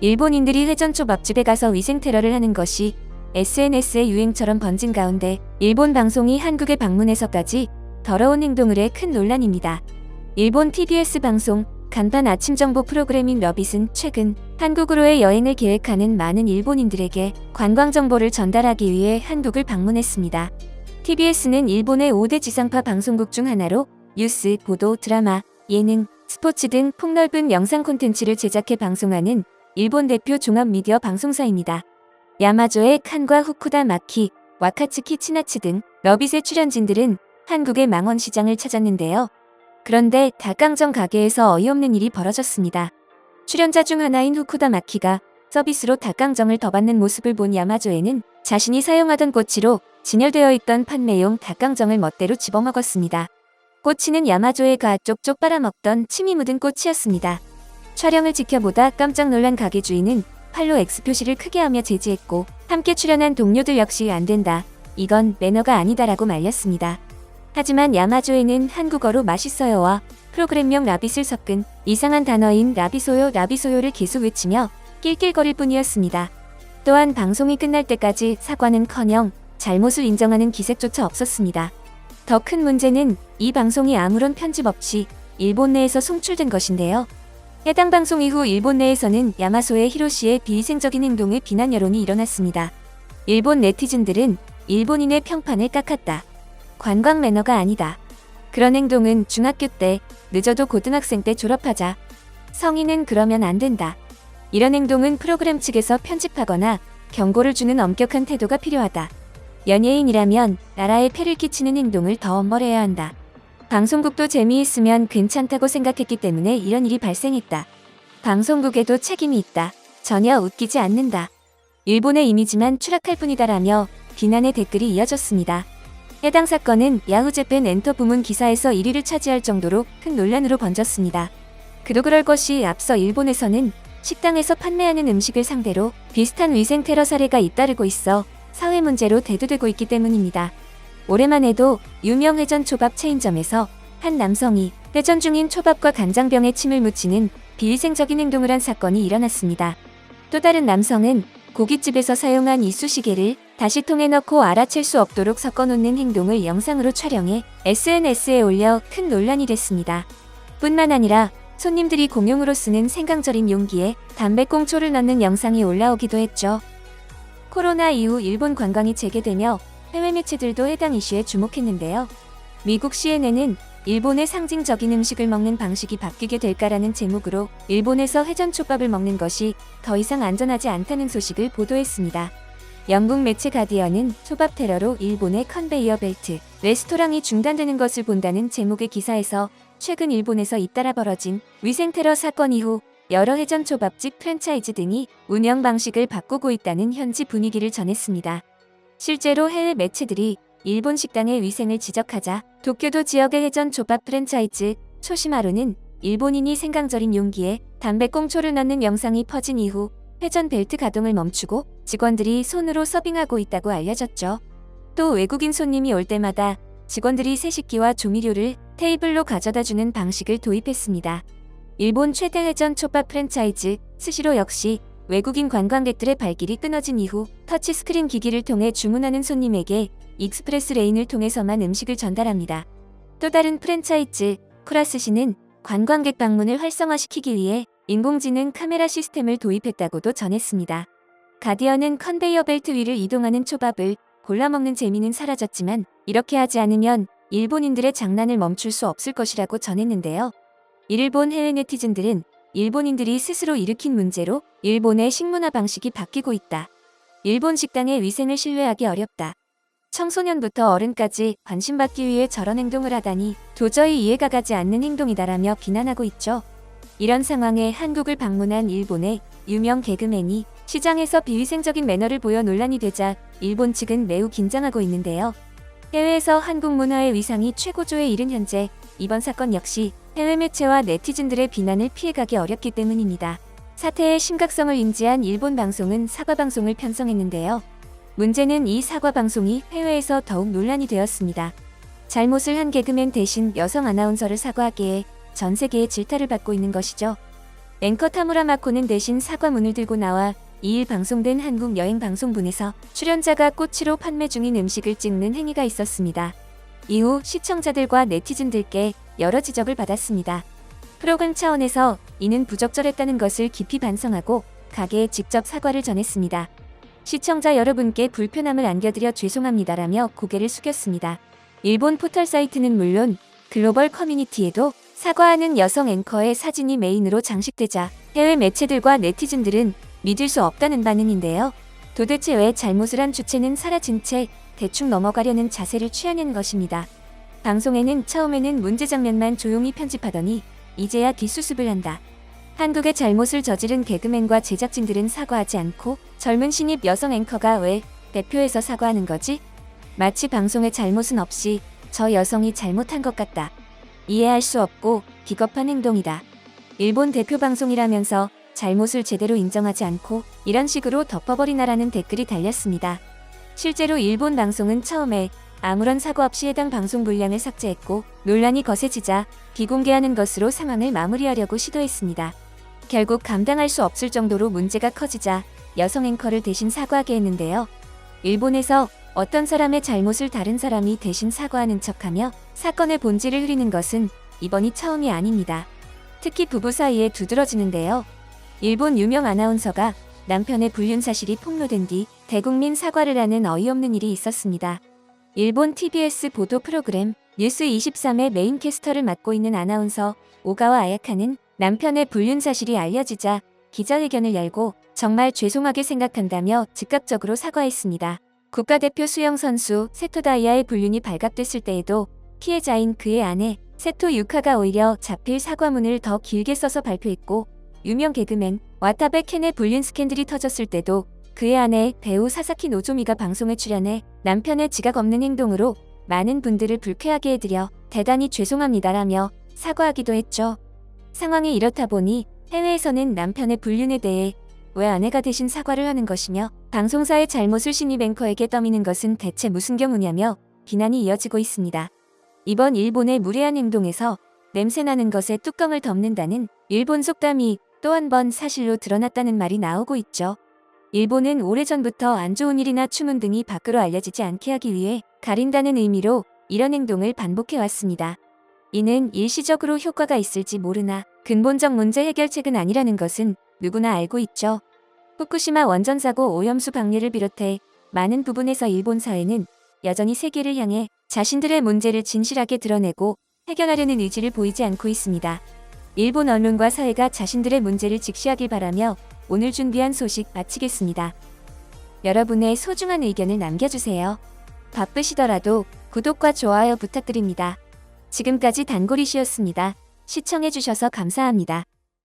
일본인들이 회전초밥집에 가서 위생테러를 하는 것이 SNS의 유행처럼 번진 가운데 일본 방송이 한국에 방문해서까지 더러운 행동을 해 큰 논란입니다. 일본 TBS 방송 간판 아침 정보 프로그램인 러빗은 최근 한국으로의 여행을 계획하는 많은 일본인들에게 관광 정보를 전달하기 위해 한국을 방문했습니다. TBS는 일본의 5대 지상파 방송국 중 하나로 뉴스, 보도, 드라마, 예능, 스포츠 등 폭넓은 영상 콘텐츠를 제작해 방송하는 일본 대표 종합 미디어 방송사입니다. 야마조의 칸과 후쿠다 마키, 와카츠키 치나츠 등 러빗의 출연진들은 한국의 망원시장을 찾았는데요. 그런데 닭강정 가게에서 어이없는 일이 벌어졌습니다. 출연자 중 하나인 후쿠다 마키가 서비스로 닭강정을 더 받는 모습을 본 야마조에는 자신이 사용하던 꼬치로 진열되어 있던 판매용 닭강정을 멋대로 집어먹었습니다. 꼬치는 야마조의 가 쪽쪽 빨아먹던 침이 묻은 꼬치였습니다. 촬영을 지켜보다 깜짝 놀란 가게 주인은 팔로 X표시를 크게 하며 제지했고, 함께 출연한 동료들 역시 안 된다, 이건 매너가 아니다라고 말렸습니다. 하지만 야마조에는 한국어로 맛있어요와 프로그램명 라빗을 섞은 이상한 단어인 라비소요를 계속 외치며 낄낄거릴 뿐이었습니다. 또한 방송이 끝날 때까지 사과는커녕 잘못을 인정하는 기색조차 없었습니다. 더 큰 문제는 이 방송이 아무런 편집 없이 일본 내에서 송출된 것인데요. 해당 방송 이후 일본 내에서는 야마소의 히로시의 비위생적인 행동에 비난 여론이 일어났습니다. 일본 네티즌들은 일본인의 평판을 깎았다. 관광 매너가 아니다. 그런 행동은 중학교 때, 늦어도 고등학생 때 졸업하자. 성인은 그러면 안 된다. 이런 행동은 프로그램 측에서 편집하거나 경고를 주는 엄격한 태도가 필요하다. 연예인이라면 나라에 폐를 끼치는 행동을 더 엄벌해야 한다. 방송국도 재미있으면 괜찮다고 생각했기 때문에 이런 일이 발생했다. 방송국에도 책임이 있다. 전혀 웃기지 않는다. 일본의 이미지만 추락할 뿐이다라며 비난의 댓글이 이어졌습니다. 해당 사건은 야후재팬 엔터 부문 기사에서 1위를 차지할 정도로 큰 논란으로 번졌습니다. 그도 그럴 것이 앞서 일본에서는 식당에서 판매하는 음식을 상대로 비슷한 위생 테러 사례가 잇따르고 있어 사회 문제로 대두되고 있기 때문입니다. 올해만 해도 유명 회전 초밥 체인점에서 한 남성이 회전 중인 초밥과 간장병에 침을 묻히는 비위생적인 행동을 한 사건이 일어났습니다. 또 다른 남성은 고깃집에서 사용한 이쑤시개를 다시 통에 넣고 알아챌 수 없도록 섞어놓는 행동을 영상으로 촬영해 SNS에 올려 큰 논란이 됐습니다. 뿐만 아니라 손님들이 공용으로 쓰는 생강절임 용기에 담배꽁초를 넣는 영상이 올라오기도 했죠. 코로나 이후 일본 관광이 재개되며 해외 매체들도 해당 이슈에 주목했는데요. 미국 CNN은 일본의 상징적인 음식을 먹는 방식이 바뀌게 될까라는 제목으로 일본에서 회전초밥을 먹는 것이 더 이상 안전하지 않다는 소식을 보도했습니다. 영국 매체 가디언은 초밥 테러로 일본의 컨베이어 벨트, 레스토랑이 중단되는 것을 본다는 제목의 기사에서 최근 일본에서 잇따라 벌어진 위생 테러 사건 이후 여러 회전초밥집 프랜차이즈 등이 운영 방식을 바꾸고 있다는 현지 분위기를 전했습니다. 실제로 해외 매체들이 일본 식당의 위생을 지적하자 도쿄도 지역의 회전초밥 프랜차이즈 초시마루는 일본인이 생강절임 용기에 담배꽁초를 넣는 영상이 퍼진 이후 회전 벨트 가동을 멈추고 직원들이 손으로 서빙하고 있다고 알려졌죠. 또 외국인 손님이 올 때마다 직원들이 세식기와 조미료를 테이블로 가져다주는 방식을 도입했습니다. 일본 최대 회전초밥 프랜차이즈 스시로 역시 외국인 관광객들의 발길이 끊어진 이후 터치스크린 기기를 통해 주문하는 손님에게 익스프레스 레인을 통해서만 음식을 전달합니다. 또 다른 프랜차이즈 쿠라스시는 관광객 방문을 활성화시키기 위해 인공지능 카메라 시스템을 도입했다고도 전했습니다. 가디언은 컨베이어 벨트 위를 이동하는 초밥을 골라먹는 재미는 사라졌지만 이렇게 하지 않으면 일본인들의 장난을 멈출 수 없을 것이라고 전했는데요. 이를 본 해외 네티즌들은 일본인들이 스스로 일으킨 문제로 일본의 식문화 방식이 바뀌고 있다. 일본 식당의 위생을 신뢰하기 어렵다. 청소년부터 어른까지 관심받기 위해 저런 행동을 하다니 도저히 이해가 가지 않는 행동이다라며 비난하고 있죠. 이런 상황에 한국을 방문한 일본의 유명 개그맨이 시장에서 비위생적인 매너를 보여 논란이 되자 일본 측은 매우 긴장하고 있는데요. 해외에서 한국 문화의 위상이 최고조에 이른 현재 이번 사건 역시 해외 매체와 네티즌들의 비난을 피해가기 어렵기 때문입니다. 사태의 심각성을 인지한 일본 방송은 사과 방송을 편성했는데요. 문제는 이 사과 방송이 해외에서 더욱 논란이 되었습니다. 잘못을 한 개그맨 대신 여성 아나운서를 사과하기에 전 세계의 질타를 받고 있는 것이죠. 앵커 타무라 마코는 대신 사과문을 들고 나와 2일 방송된 한국 여행 방송분에서 출연자가 꼬치로 판매 중인 음식을 찍는 행위가 있었습니다. 이후 시청자들과 네티즌들께 여러 지적을 받았습니다. 프로그램 차원에서 이는 부적절했다는 것을 깊이 반성하고 가게에 직접 사과를 전했습니다. 시청자 여러분께 불편함을 안겨드려 죄송합니다라며 고개를 숙였습니다. 일본 포털 사이트는 물론 글로벌 커뮤니티에도 사과하는 여성 앵커의 사진이 메인으로 장식되자 해외 매체들과 네티즌들은 믿을 수 없다는 반응인데요. 도대체 왜 잘못을 한 주체는 사라진 채 대충 넘어가려는 자세를 취하는 것입니다. 방송에는 처음에는 문제 장면만 조용히 편집하더니 이제야 뒷수습을 한다. 한국의 잘못을 저지른 개그맨과 제작진들은 사과하지 않고 젊은 신입 여성 앵커가 왜 대표해서 사과하는 거지? 마치 방송에 잘못은 없이 저 여성이 잘못한 것 같다. 이해할 수 없고 비겁한 행동이다. 일본 대표 방송이라면서 잘못을 제대로 인정하지 않고 이런 식으로 덮어버리나라는 댓글이 달렸습니다. 실제로 일본 방송은 처음에 아무런 사과 없이 해당 방송 분량을 삭제했고 논란이 거세지자 비공개하는 것으로 상황을 마무리하려고 시도했습니다. 결국 감당할 수 없을 정도로 문제가 커지자 여성 앵커를 대신 사과하게 했는데요. 일본에서 어떤 사람의 잘못을 다른 사람이 대신 사과하는 척하며 사건의 본질을 흐리는 것은 이번이 처음이 아닙니다. 특히 부부 사이에 두드러지는데요. 일본 유명 아나운서가 남편의 불륜 사실이 폭로된 뒤 대국민 사과를 하는 어이없는 일이 있었습니다. 일본 TBS 보도 프로그램 뉴스23의 메인 캐스터를 맡고 있는 아나운서 오가와 아야카는 남편의 불륜 사실이 알려지자 기자회견을 열고 정말 죄송하게 생각한다며 즉각적으로 사과했습니다. 국가대표 수영선수 세토 다이아의 불륜이 발각됐을 때에도 피해자인 그의 아내 세토 유카가 오히려 자필 사과문을 더 길게 써서 발표했고 유명 개그맨 와타베 켄의 불륜 스캔들이 터졌을 때도 그의 아내 배우 사사키 노조미가 방송에 출연해 남편의 지각 없는 행동으로 많은 분들을 불쾌하게 해드려 대단히 죄송합니다라며 사과하기도 했죠. 상황이 이렇다 보니 해외에서는 남편의 불륜에 대해 왜 아내가 대신 사과를 하는 것이며 방송사의 잘못을 신입 앵커에게 떠미는 것은 대체 무슨 경우냐며 비난이 이어지고 있습니다. 이번 일본의 무례한 행동에서 냄새나는 것에 뚜껑을 덮는다는 일본 속담이 또 한 번 사실로 드러났다는 말이 나오고 있죠. 일본은 오래전부터 안 좋은 일이나 추문 등이 밖으로 알려지지 않게 하기 위해 가린다는 의미로 이런 행동을 반복해왔습니다. 이는 일시적으로 효과가 있을지 모르나 근본적 문제 해결책은 아니라는 것은 누구나 알고 있죠. 후쿠시마 원전 사고 오염수 방류를 비롯해 많은 부분에서 일본 사회는 여전히 세계를 향해 자신들의 문제를 진실하게 드러내고 해결하려는 의지를 보이지 않고 있습니다. 일본 언론과 사회가 자신들의 문제를 직시하길 바라며 오늘 준비한 소식 마치겠습니다. 여러분의 소중한 의견을 남겨주세요. 바쁘시더라도 구독과 좋아요 부탁드립니다. 지금까지 단골이시였습니다. 시청해주셔서 감사합니다.